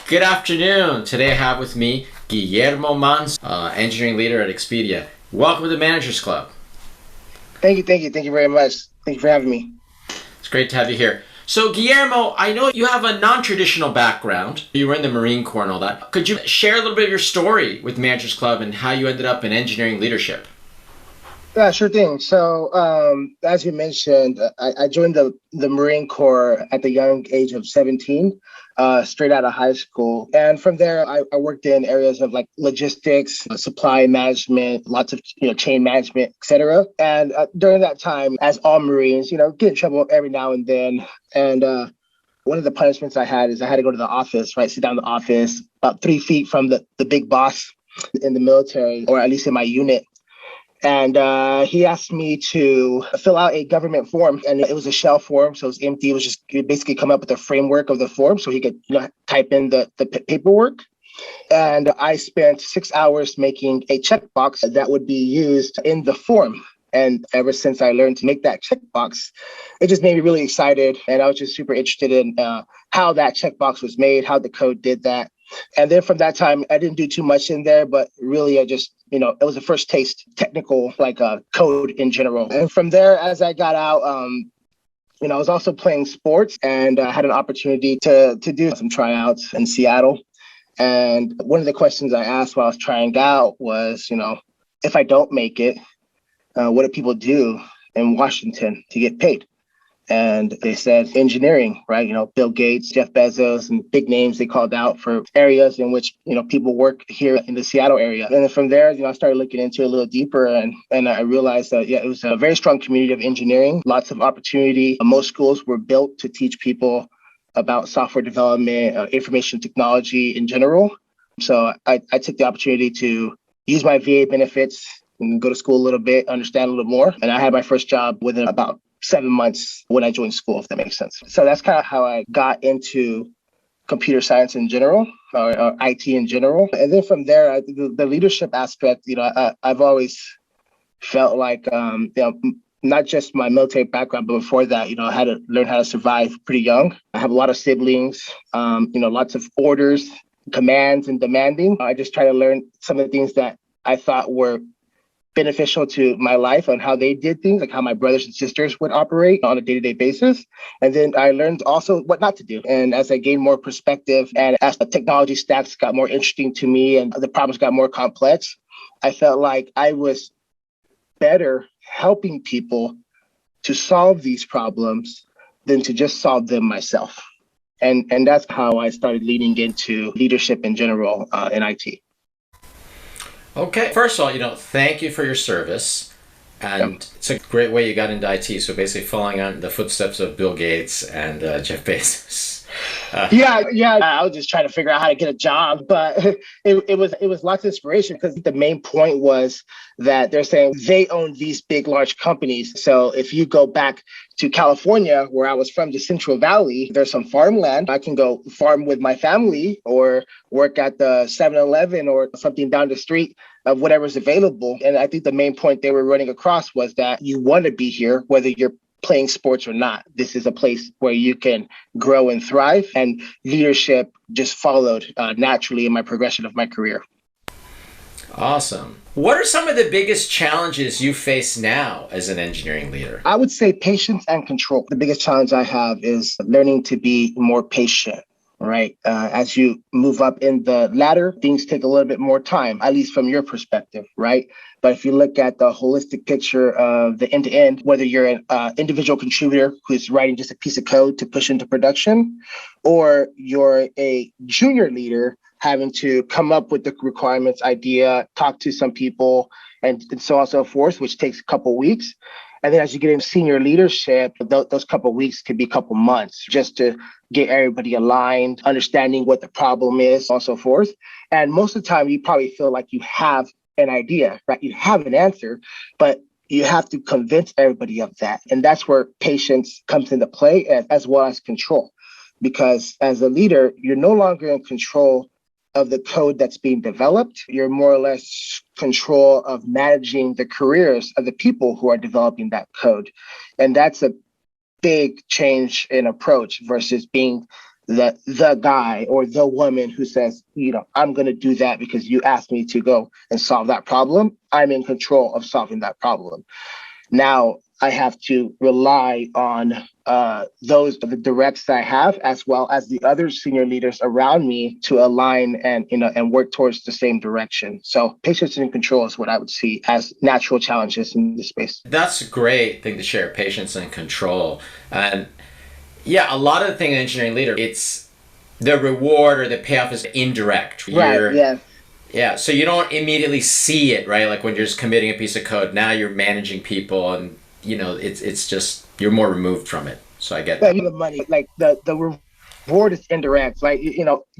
Good afternoon. Today I have with me Guillermo Manzo, engineering leader at Expedia. Welcome to the Managers Club. Thank you very much. Thank you for having me. It's great to have you here. So, Guillermo, I know you have a non-traditional background. You were in the Marine Corps and all that. Could you share a little bit of your story with Managers Club and how you ended up in engineering leadership? Yeah, sure thing. So, as you mentioned, I joined the Marine Corps at the young age of 17, straight out of high school. And from there, I worked in areas of like logistics, supply management, lots of, chain management, et cetera. And during that time, as all Marines, get in trouble every now and then. And one of the punishments I had is I had to go to the office, right? Sit down in the office about 3 feet from the big boss in the military, or at least in my unit. And he asked me to fill out a government form, and it was a shell form, so it was empty. It was just basically come up with a framework of the form, so he could type in the paperwork. And I spent 6 hours making a checkbox that would be used in the form. And ever since I learned to make that checkbox, it just made me really excited. And I was just super interested in how that checkbox was made, how the code did that. And then from that time, I didn't do too much in there, but really I just, it was the first taste, technical, like code in general. And from there, as I got out, I was also playing sports and I had an opportunity to do some tryouts in Seattle. And one of the questions I asked while I was trying out was, if I don't make it, what do people do in Washington to get paid? And they said engineering, right? Bill Gates, Jeff Bezos, and big names they called out for areas in which, people work here in the Seattle area. And then from there, I started looking into it a little deeper and I realized that, it was a very strong community of engineering, lots of opportunity. Most schools were built to teach people about software development, information technology in general. So I took the opportunity to use my VA benefits and go to school a little bit, understand a little more. And I had my first job within about 7 months when I joined school, if that makes sense. So that's kind of how I got into computer science in general, or IT in general. And then from there, the leadership aspect, I've always felt like, not just my military background, but before that, I had to learn how to survive pretty young. I have a lot of siblings, lots of orders, commands, and demanding. I just try to learn some of the things that I thought were beneficial to my life on how they did things, like how my brothers and sisters would operate on a day-to-day basis. And then I learned also what not to do. And as I gained more perspective and as the technology stacks got more interesting to me and the problems got more complex, I felt like I was better helping people to solve these problems than to just solve them myself. And that's how I started leaning into leadership in general in IT. Okay. First of all, thank you for your service. Yeah. And it's a great way you got into IT. So basically following on the footsteps of Bill Gates and Jeff Bezos. Yeah. I was just trying to figure out how to get a job, but it was lots of inspiration because the main point was that they're saying they own these big, large companies. So if you go back to California, where I was from, the Central Valley, there's some farmland. I can go farm with my family or work at the 7-Eleven or something down the street of whatever's available. And I think the main point they were running across was that you want to be here, whether you're playing sports or not. This is a place where you can grow and thrive. And leadership just followed naturally in my progression of my career. Awesome. What are some of the biggest challenges you face now as an engineering leader? I would say patience and control. The biggest challenge I have is learning to be more patient. Right. As you move up in the ladder, things take a little bit more time, at least from your perspective. Right. But if you look at the holistic picture of the end to end, whether you're an individual contributor who's writing just a piece of code to push into production, or you're a junior leader having to come up with the requirements, idea, talk to some people, and so on and so forth, which takes a couple of weeks. And then as you get into senior leadership, those couple of weeks could be a couple of months just to get everybody aligned, understanding what the problem is, and so forth. And most of the time, you probably feel like you have an idea, right? You have an answer, but you have to convince everybody of that. And that's where patience comes into play, as well as control. Because as a leader, you're no longer in control of the code that's being developed. You're more or less control of managing the careers of the people who are developing that code. And that's a big change in approach versus being the guy or the woman who says, I'm going to do that because you asked me to go and solve that problem. I'm in control of solving that problem. Now I have to rely on the directs I have, as well as the other senior leaders around me, to align and work towards the same direction. So patience and control is what I would see as natural challenges in this space. That's a great thing to share, patience and control. And yeah, a lot of the thing in engineering leader, it's the reward or the payoff is indirect. Right. Yeah. Yeah, so you don't immediately see it, right? Like when you're just committing a piece of code, now you're managing people, and it's just you're more removed from it. So I get that. The money, like the reward is indirect. Like,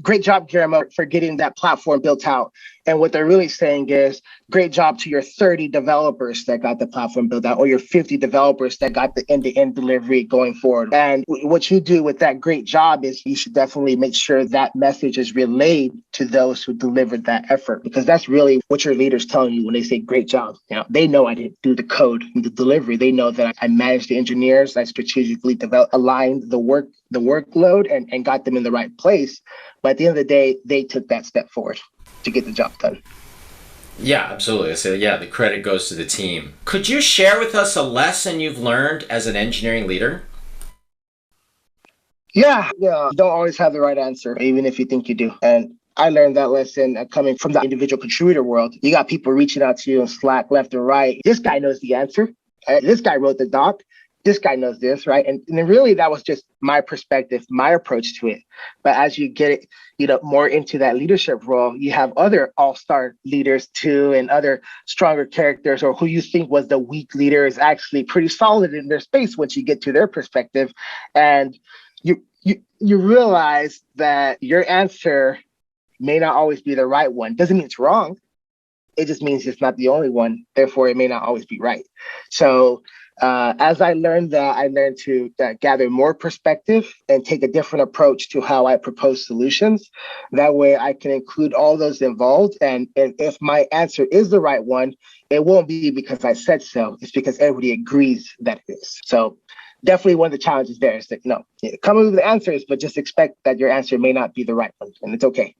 great job, Guillermo, for getting that platform built out. And what they're really saying is, great job to your 30 developers that got the platform built out, or your 50 developers that got the end-to-end delivery going forward. And what you do with that great job is you should definitely make sure that message is relayed to those who delivered that effort, because that's really what your leader's telling you when they say great job. They know I didn't do the code and the delivery. They know that I managed the engineers, I strategically aligned the workload and got them in the right place. But at the end of the day, they took that step forward to get the job done. Yeah, absolutely. So yeah, the credit goes to the team. Could you share with us a lesson you've learned as an engineering leader? Yeah. You don't always have the right answer, even if you think you do. And I learned that lesson coming from the individual contributor world. You got people reaching out to you in Slack left and right. This guy knows the answer. This guy wrote the doc. This guy knows this, right? And then really that was just my perspective, my approach to it. But as you get it, more into that leadership role, you have other all-star leaders too, and other stronger characters, or who you think was the weak leader is actually pretty solid in their space once you get to their perspective. And you realize that your answer may not always be the right one. Doesn't mean it's wrong. It just means it's not the only one. Therefore, it may not always be right. So as I learned that, I learned to gather more perspective and take a different approach to how I propose solutions. That way I can include all those involved. And if my answer is the right one, it won't be because I said so. It's because everybody agrees that it is. So definitely one of the challenges there is that, come up with the answers, but just expect that your answer may not be the right one. And it's okay.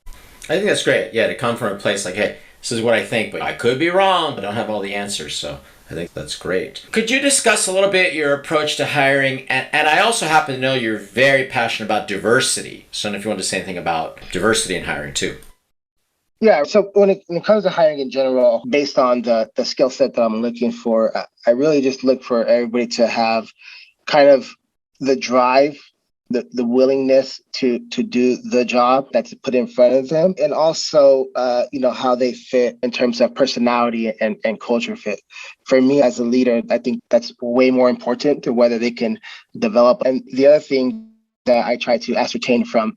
I think that's great. Yeah, to come from a place like, hey, this is what I think, but I could be wrong. I don't have all the answers. So I think that's great. Could you discuss a little bit your approach to hiring? And I also happen to know you're very passionate about diversity. So I don't know if you want to say anything about diversity in hiring too. Yeah, so when it comes to hiring in general, based on the skill set that I'm looking for, I really just look for everybody to have kind of the drive, the willingness to do the job that's put in front of them, and also how they fit in terms of personality and culture fit. For me as a leader, I think that's way more important to whether they can develop. And the other thing that I try to ascertain from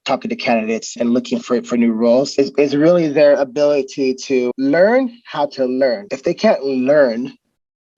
talking to candidates and looking for new roles is really their ability to learn how to learn. If they can't learn,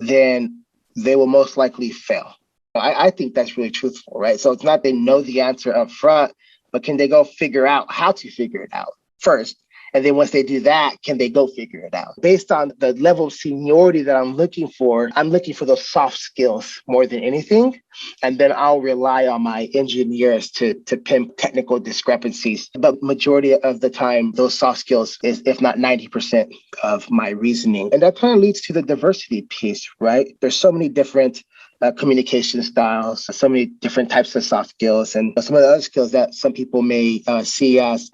then they will most likely fail. I think that's really truthful, right? So it's not they know the answer up front, but can they go figure out how to figure it out first? And then once they do that, can they go figure it out? Based on the level of seniority that I'm looking for those soft skills more than anything. And then I'll rely on my engineers to pimp technical discrepancies. But majority of the time, those soft skills is, if not 90% of my reasoning. And that kind of leads to the diversity piece, right? There's so many different communication styles, so many different types of soft skills, and some of the other skills that some people may see as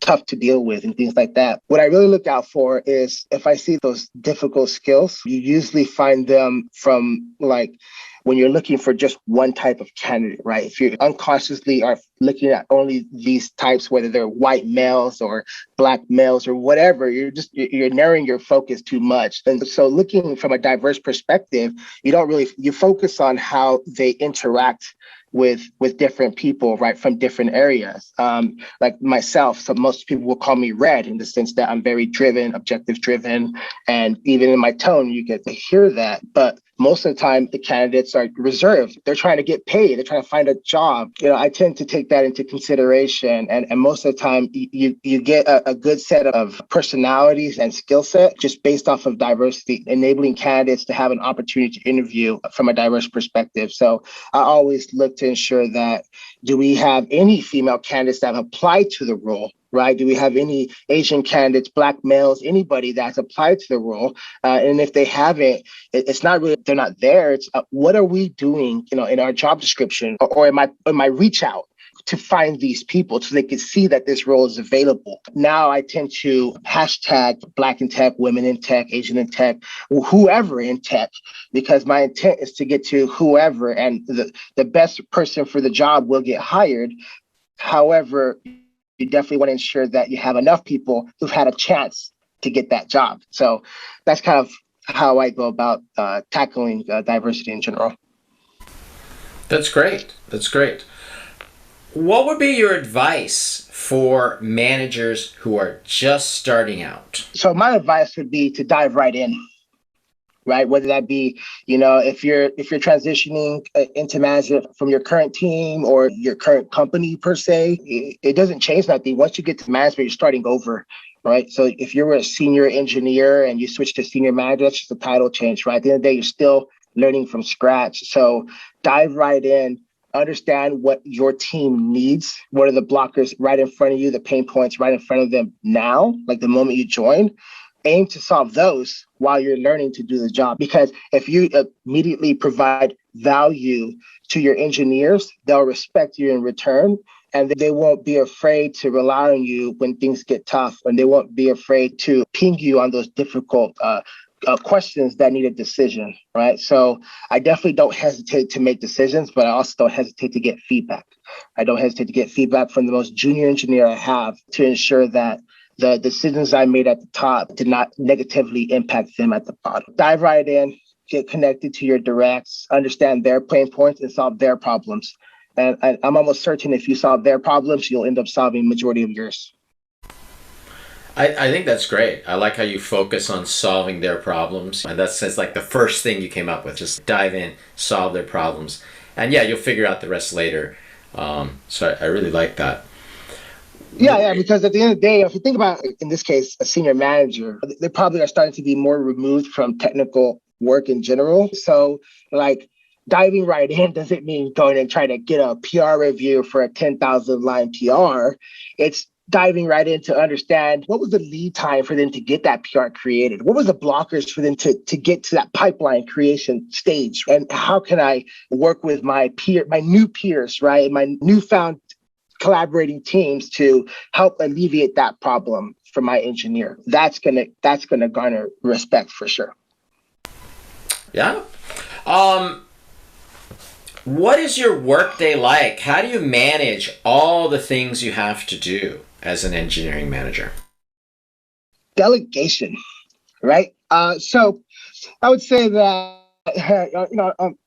tough to deal with and things like that. What I really look out for is if I see those difficult skills, you usually find them from when you're looking for just one type of candidate, right? If you unconsciously are looking at only these types, whether they're white males or black males or whatever, you're narrowing your focus too much. And so looking from a diverse perspective, you focus on how they interact with different people, right, from different areas. Like myself, so most people will call me red in the sense that I'm very driven, objective driven, and even in my tone, you get to hear that. But most of the time the candidates are reserved. They're trying to get paid. They're trying to find a job. I tend to take that into consideration. And most of the time you get a good set of personalities and skill set just based off of diversity, enabling candidates to have an opportunity to interview from a diverse perspective. So I always look to ensure that, do we have any female candidates that have applied to the role? Right? Do we have any Asian candidates, Black males, anybody that's applied to the role? And if they haven't, it's not really they're not there. It's what are we doing, in our job description or in my reach out to find these people so they can see that this role is available. Now I tend to hashtag Black in tech, women in tech, Asian in tech, whoever in tech, because my intent is to get to whoever, and the best person for the job will get hired. However, you definitely want to ensure that you have enough people who've had a chance to get that job. So that's kind of how I go about tackling diversity in general. That's great. That's great. What would be your advice for managers who are just starting out? So my advice would be to dive right in. Right, whether that be, if you're transitioning into management from your current team or your current company per se, it doesn't change nothing. Once you get to management, you're starting over, right? So if you're a senior engineer and you switch to senior manager, that's just a title change, right? At the end of the day, you're still learning from scratch. So dive right in. Understand what your team needs. What are the blockers right in front of you, the pain points right in front of them now, like the moment you join. Aim to solve those while you're learning to do the job. Because if you immediately provide value to your engineers, they'll respect you in return. And they won't be afraid to rely on you when things get tough. And they won't be afraid to ping you on those difficult questions that need a decision, right? So I definitely don't hesitate to make decisions, but I also don't hesitate to get feedback. I don't hesitate to get feedback from the most junior engineer I have to ensure that the decisions I made at the top did not negatively impact them at the bottom. Dive right in, get connected to your directs, understand their pain points, and solve their problems. And I'm almost certain if you solve their problems, you'll end up solving majority of yours. I think that's great. I like how you focus on solving their problems. And that's like the first thing you came up with. Just dive in, solve their problems. And yeah, you'll figure out the rest later. So I really like that. Yeah, because at the end of the day, if you think about, in this case, a senior manager, they probably are starting to be more removed from technical work in general. So like diving right in doesn't mean going and trying to get a PR review for a 10,000 line PR. It's diving right in to understand what was the lead time for them to get that PR created? What was the blockers for them to get to that pipeline creation stage? And how can I work with my new peers, right? My newfound collaborating teams to help alleviate that problem for my engineer. That's gonna garner respect for sure. Yeah. What is your workday like? How do you manage all the things you have to do as an engineering manager? Delegation, right? So I would say that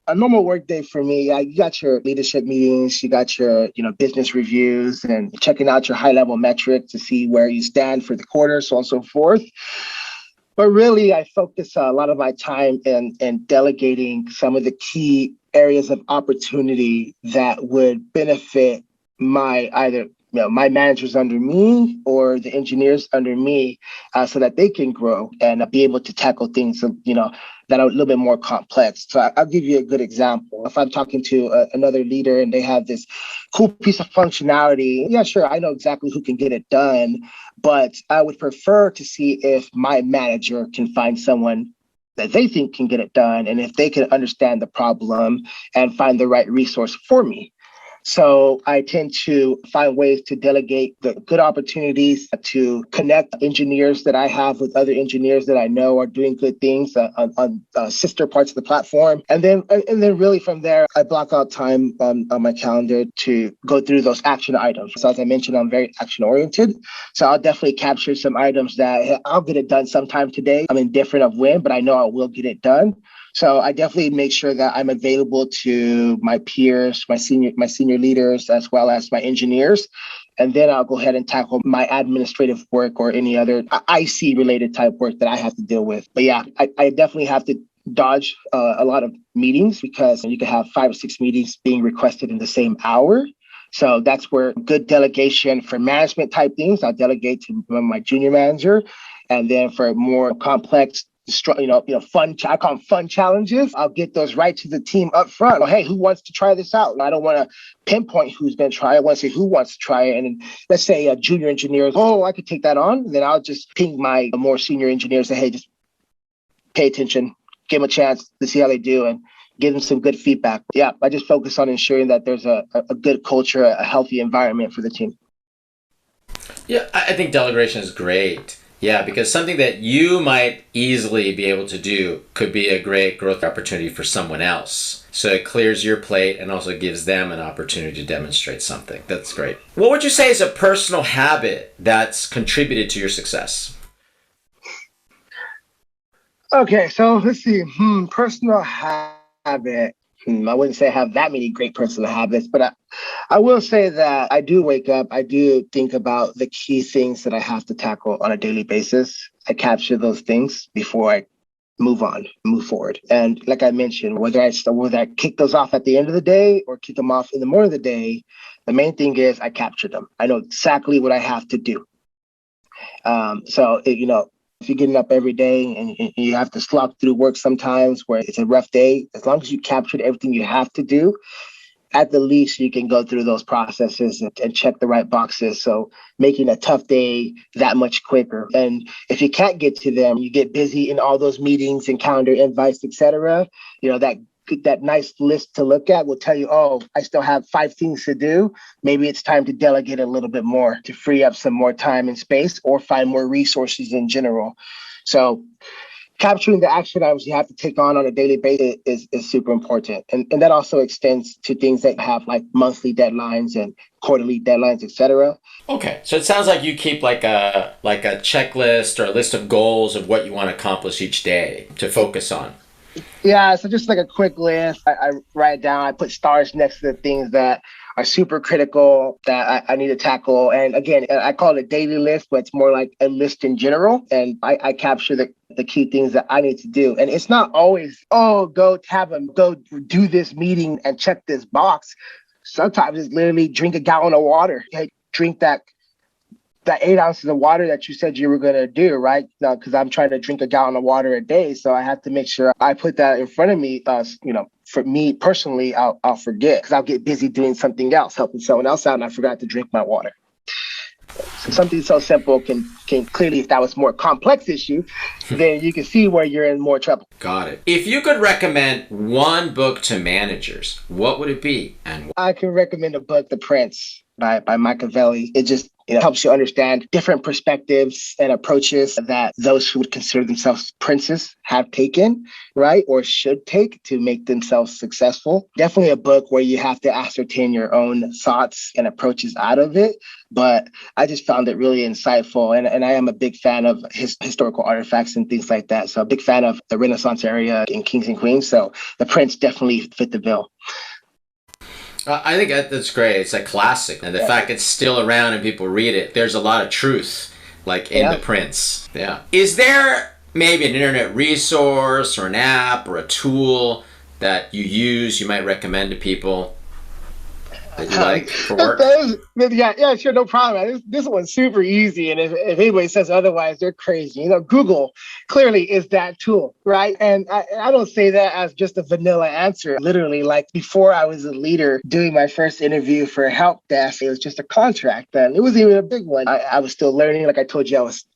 a normal work day for me, you got your leadership meetings, you got your business reviews, and checking out your high level metrics to see where you stand for the quarter, so on and so forth. But really, I focus a lot of my time in delegating some of the key areas of opportunity that would benefit my either my managers under me or the engineers under me, so that they can grow and be able to tackle things that are a little bit more complex. So I'll give you a good example. If I'm talking to another leader and they have this cool piece of functionality, yeah, sure, I know exactly who can get it done, but I would prefer to see if my manager can find someone that they think can get it done, and if they can understand the problem and find the right resource for me. So I tend to find ways to delegate the good opportunities to connect engineers that I have with other engineers that I know are doing good things on sister parts of the platform. And then really from there, I block out time on my calendar to go through those action items. So as I mentioned, I'm very action oriented. So I'll definitely capture some items that hey, I'll get it done sometime today. I'm indifferent of when, but I know I will get it done. So I definitely make sure that I'm available to my peers, my senior leaders, as well as my engineers. And then I'll go ahead and tackle my administrative work or any other IC related type work that I have to deal with. But yeah, I definitely have to dodge a lot of meetings because you can have 5 or 6 meetings being requested in the same hour. So that's where good delegation for management type things, I'll delegate to my junior manager. And then for more complex, fun, I call them fun challenges, I'll get those right to the team up front. Well, hey, who wants to try this out? I don't want to pinpoint who's going to try it. I want to say who wants to try it. And let's say a junior engineer, oh, I could take that on. Then I'll just ping my more senior engineers, say, hey, just pay attention, give them a chance to see how they do and give them some good feedback. Yeah, I just focus on ensuring that there's a good culture, a healthy environment for the team. Yeah, I think delegation is great. Yeah, because something that you might easily be able to do could be a great growth opportunity for someone else. So it clears your plate and also gives them an opportunity to demonstrate something. That's great. What would you say is a personal habit that's contributed to your success? Okay, so let's see. Personal habit. I wouldn't say I have that many great personal habits, but I will say that I do wake up. I do think about the key things that I have to tackle on a daily basis. I capture those things before I move forward. And like I mentioned, whether I kick those off at the end of the day or kick them off in the morning of the day, the main thing is I capture them. I know exactly what I have to do. If you're getting up every day and you have to slog through work sometimes where it's a rough day, as long as you captured everything you have to do, at the least you can go through those processes and check the right boxes. So making a tough day that much quicker. And if you can't get to them, you get busy in all those meetings and calendar invites, etc. That nice list to look at will tell you, oh, I still have 5 things to do. Maybe it's time to delegate a little bit more to free up some more time and space or find more resources in general. So capturing the action items you have to take on a daily basis is super important. And that also extends to things that have like monthly deadlines and quarterly deadlines, etc. Okay, so it sounds like you keep like a checklist or a list of goals of what you want to accomplish each day to focus on. Yeah, so just like a quick list, I write it down. I put stars next to the things that are super critical that I need to tackle. And again, I call it a daily list, but it's more like a list in general. And I capture the key things that I need to do. And it's not always, oh, go do this meeting and check this box. Sometimes it's literally drink a gallon of water. Hey, drink that 8 ounces of water that you said you were going to do, right? Because I'm trying to drink a gallon of water a day. So I have to make sure I put that in front of me. For me personally, I'll forget because I'll get busy doing something else, helping someone else out, and I forgot to drink my water. So something so simple can clearly, if that was a more complex issue, then you can see where you're in more trouble. Got it. If you could recommend one book to managers, what would it be? And I can recommend a book, The Prince by Machiavelli. It just helps you understand different perspectives and approaches that those who would consider themselves princes have taken, right, or should take to make themselves successful. Definitely a book where you have to ascertain your own thoughts and approaches out of it. But I just found it really insightful. And I am a big fan of historical artifacts and things like that. So a big fan of the Renaissance area in Kings and Queens. So The Prince definitely fit the bill. I think that's great. It's a classic. And the fact it's still around and people read it, there's a lot of truth, like in The Prince. Yeah. Is there maybe an internet resource or an app or a tool that you use, you might recommend to people that you like for work? Yeah, sure, no problem. This one's super easy, and if anybody says otherwise, they're crazy. Google clearly is that tool, right? And I don't say that as just a vanilla answer. Literally, like before I was a leader doing my first interview for a help desk, it was just a contract, and it wasn't even a big one. I was still learning. Like I told you, I was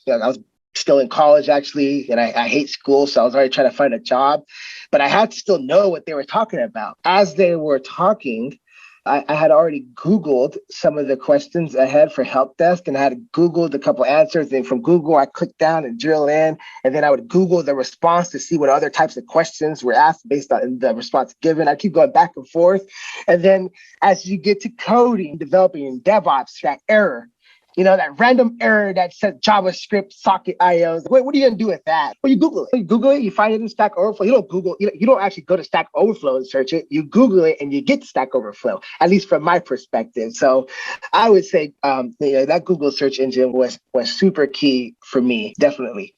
still in college actually, and I hate school, so I was already trying to find a job, but I had to still know what they were talking about. As they were talking, I had already Googled some of the questions ahead for help desk, and I had Googled a couple answers. And from Google, I clicked down and drill in, and then I would Google the response to see what other types of questions were asked based on the response given. I keep going back and forth. And then as you get to coding, developing in DevOps, that error, that random error that says JavaScript socket IOs. What are you going to do with that? Well, you Google it. You find it in Stack Overflow. You don't Google, you don't actually go to Stack Overflow and search it. You Google it and you get Stack Overflow, at least from my perspective. So I would say that Google search engine was super key for me, definitely.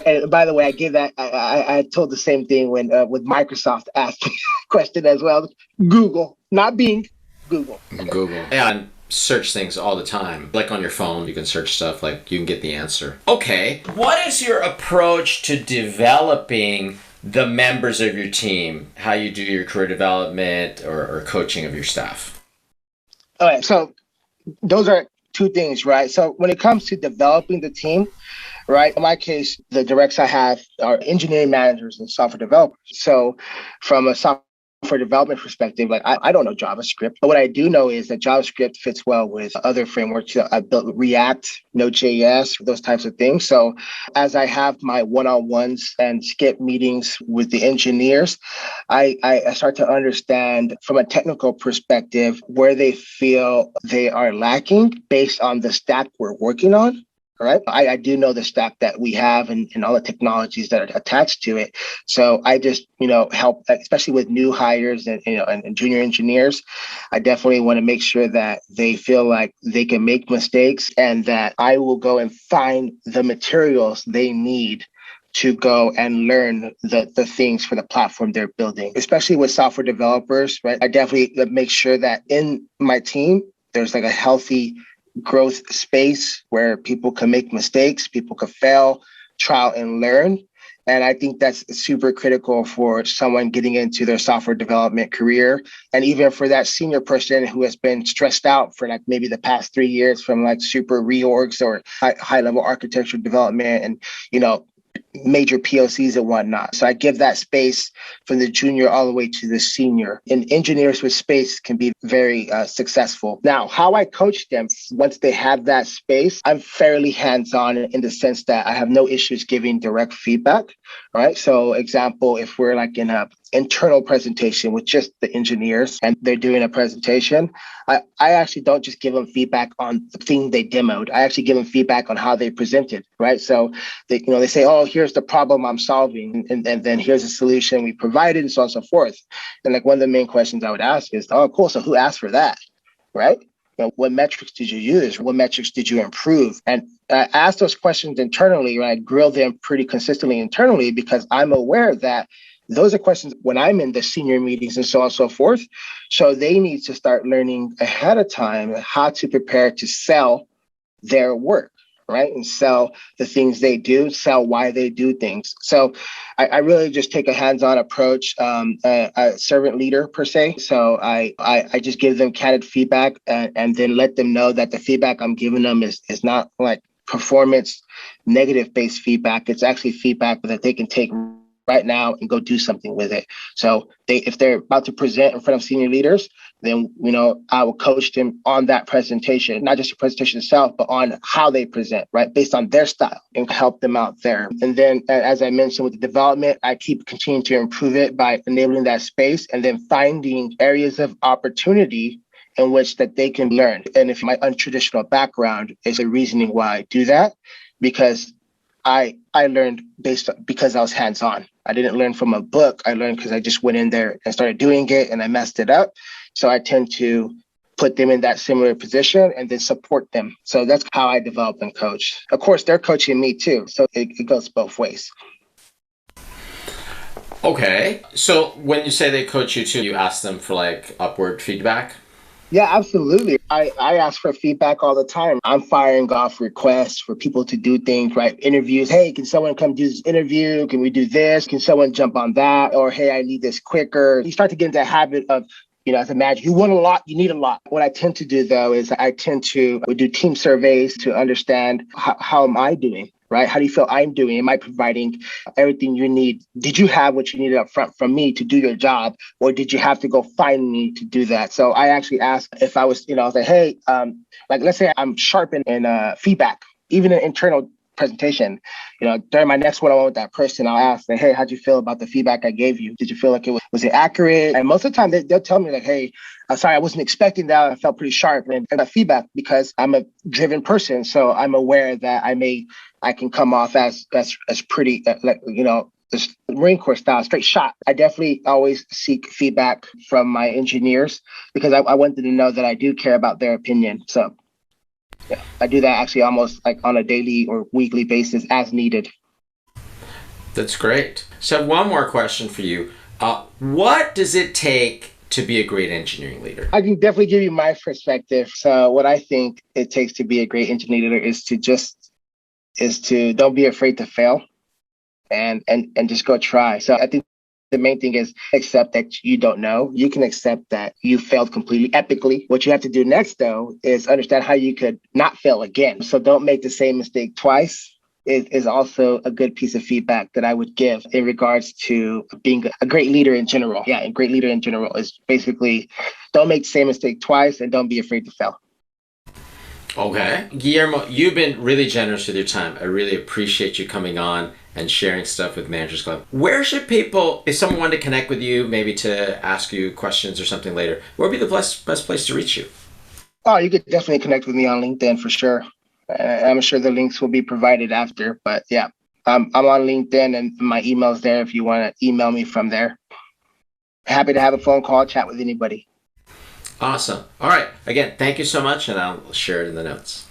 And by the way, I gave that. I told the same thing when with Microsoft asked me a question as well. Google, not Bing, Google. Google. Yeah, and search things all the time. Like on your phone, you can search stuff, like you can get the answer. Okay, what is your approach to developing the members of your team? How you do your career development or coaching of your staff? All right, so those are two things, right? So when it comes to developing the team, right? In my case, the directs I have are engineering managers and software developers. So from a software development perspective, like I don't know JavaScript, but what I do know is that JavaScript fits well with other frameworks. I built React, Node.js, those types of things. So as I have my one-on-ones and skip meetings with the engineers, I start to understand from a technical perspective where they feel they are lacking based on the stack we're working on. All right. I do know the stack that we have and all the technologies that are attached to it. So I just, help, especially with new hires and junior engineers. I definitely want to make sure that they feel like they can make mistakes and that I will go and find the materials they need to go and learn the things for the platform they're building, especially with software developers, right? I definitely make sure that in my team, there's like a healthy growth space where people can make mistakes, people can fail, trial and learn. And I think that's super critical for someone getting into their software development career. And even for that senior person who has been stressed out for like maybe the past 3 years from like super reorgs or high level architecture development and, major POCs and whatnot. So I give that space from the junior all the way to the senior. And engineers with space can be very successful. Now, how I coach them once they have that space, I'm fairly hands-on in the sense that I have no issues giving direct feedback. All right. So example, if we're like in a internal presentation with just the engineers and they're doing a presentation, I actually don't just give them feedback on the thing they demoed. I actually give them feedback on how they presented, right? So they say, oh, here's the problem I'm solving, and then here's the solution we provided, and so on and so forth. And like one of the main questions I would ask is, oh, cool, so who asked for that, right? What metrics did you use? What metrics did you improve? And ask those questions internally, right? I grill them pretty consistently internally because I'm aware that those are questions when I'm in the senior meetings and so on and so forth. So they need to start learning ahead of time how to prepare to sell their work, right? And sell the things they do, sell why they do things. So I really just take a hands-on approach, a servant leader per se. So I just give them candid feedback and then let them know that the feedback I'm giving them is not like performance negative based feedback. It's actually feedback that they can take right now and go do something with it. So if they're about to present in front of senior leaders, then I will coach them on that presentation, not just the presentation itself, but on how they present, right, based on their style, and help them out there. And then, as I mentioned with the development, I keep continuing to improve it by enabling that space and then finding areas of opportunity in which that they can learn. And if my untraditional background is a reasoning why I do that, because I learned because I was hands-on. I didn't learn from a book. I learned because I just went in there and started doing it and I messed it up. So I tend to put them in that similar position and then support them. So that's how I develop and coach. Of course, they're coaching me too. So it goes both ways. Okay. So when you say they coach you too, you ask them for like upward feedback? Yeah, absolutely. I ask for feedback all the time. I'm firing off requests for people to do things, right? Interviews. Hey, can someone come do this interview? Can we do this? Can someone jump on that? Or, hey, I need this quicker. You start to get into a habit of, as a manager, you want a lot, you need a lot. What I tend to do, though, is we do team surveys to understand how am I doing? Right? How do you feel I'm doing? Am I providing everything you need? Did you have what you needed up front from me to do your job? Or did you have to go find me to do that? So I actually asked if I was, I was like, hey, like, let's say I'm sharp in feedback, even in internal presentation, during my next one-on-one with that person, I'll ask, like, hey, how'd you feel about the feedback I gave you? Did you feel like was it accurate? And most of the time they'll tell me like, hey, I'm sorry, I wasn't expecting that. I felt pretty sharp. And that feedback, because I'm a driven person. So I'm aware that I can come off as pretty, this Marine Corps style, straight shot. I definitely always seek feedback from my engineers because I want them to know that I do care about their opinion. So yeah, I do that actually almost like on a daily or weekly basis as needed. That's great. So I have one more question for you. What does it take to be a great engineering leader? I can definitely give you my perspective. So what I think it takes to be a great engineer leader is to don't be afraid to fail and just go try. So I think the main thing is accept that you don't know. You can accept that you failed completely epically. What you have to do next, though, is understand how you could not fail again. So don't make the same mistake twice. Is also a good piece of feedback that I would give in regards to being a great leader in general. Yeah, a great leader in general is basically don't make the same mistake twice and don't be afraid to fail. Okay. Guillermo, you've been really generous with your time. I really appreciate you coming on and sharing stuff with Managers Club. Where should people, if someone wanted to connect with you, maybe to ask you questions or something later, where would be the best place to reach you? Oh, you could definitely connect with me on LinkedIn for sure. I'm sure the links will be provided after, but yeah, I'm on LinkedIn and my email's there if you want to email me from there. Happy to have a phone call, chat with anybody. Awesome. All right. Again, thank you so much, and I'll share it in the notes.